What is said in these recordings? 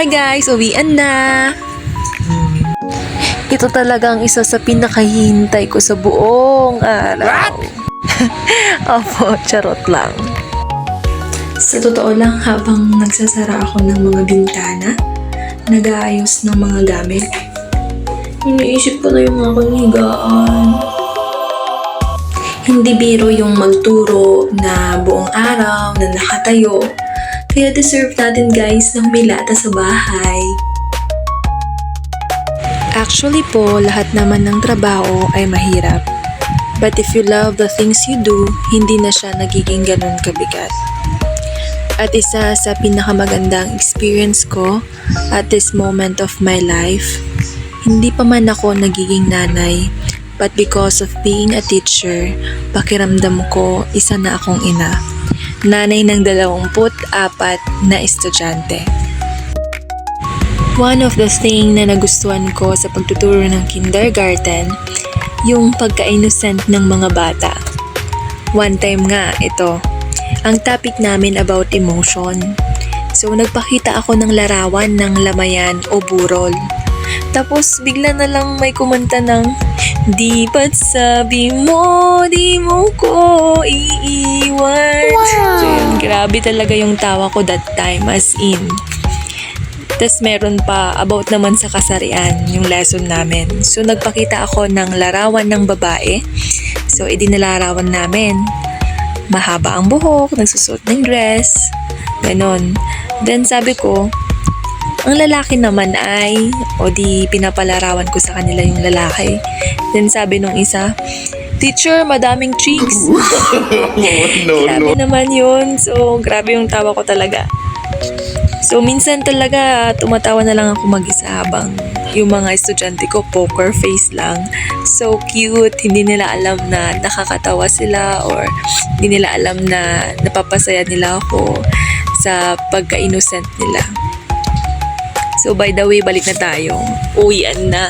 Hi guys! Uwian na! Ito talaga ang isa sa pinakahihintay ko sa buong araw. Opo, charot lang. Sa totoo lang, habang nagsasara ako ng mga bintana, nag-aayos ng mga gamit, iniisip ko na yung aking higaan. Hindi biro yung magturo na buong araw na nakatayo. Kaya deserve natin guys na humilata sa bahay. Actually po, lahat naman ng trabaho ay mahirap. But if you love the things you do, hindi na siya nagiging ganun kabigat. At isa sa pinakamagandang experience ko at this moment of my life, hindi pa man ako nagiging nanay, but because of being a teacher, pakiramdam ko isa na akong ina. Nanay ng 24 na estudyante. One of the thing na nagustuhan ko sa pagtuturo ng kindergarten, yung pagka-innocent ng mga bata. One time nga, ito, ang topic namin about emotion. So, nagpakita ako ng larawan ng lamayan o burol. Tapos, bigla na lang may kumanta ng, "Di ba't sabi mo, di mo ko iiwan." So, yun, grabe talaga yung tawa ko that time, as in. Tapos meron pa about naman sa kasarian, yung lesson namin. So, nagpakita ako ng larawan ng babae. So, idinalarawan namin. Mahaba ang buhok, nagsusuot ng dress, ganon. Then, sabi ko, ang lalaki naman ay, o di pinapalarawan ko sa kanila yung lalaki. Then, sabi nung isa, "Teacher, madaming cheeks." Grabe naman yun. So, grabe yung tawa ko talaga. So, minsan talaga tumatawa na lang ako mag-isa habang yung mga estudyante ko poker face lang. So cute, hindi nila alam na nakakatawa sila or hindi nila alam na napapasaya nila ako sa pagka-innocent nila. So by the way, balik na tayo. Uwian na.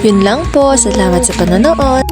Yun lang po. Salamat sa panonood.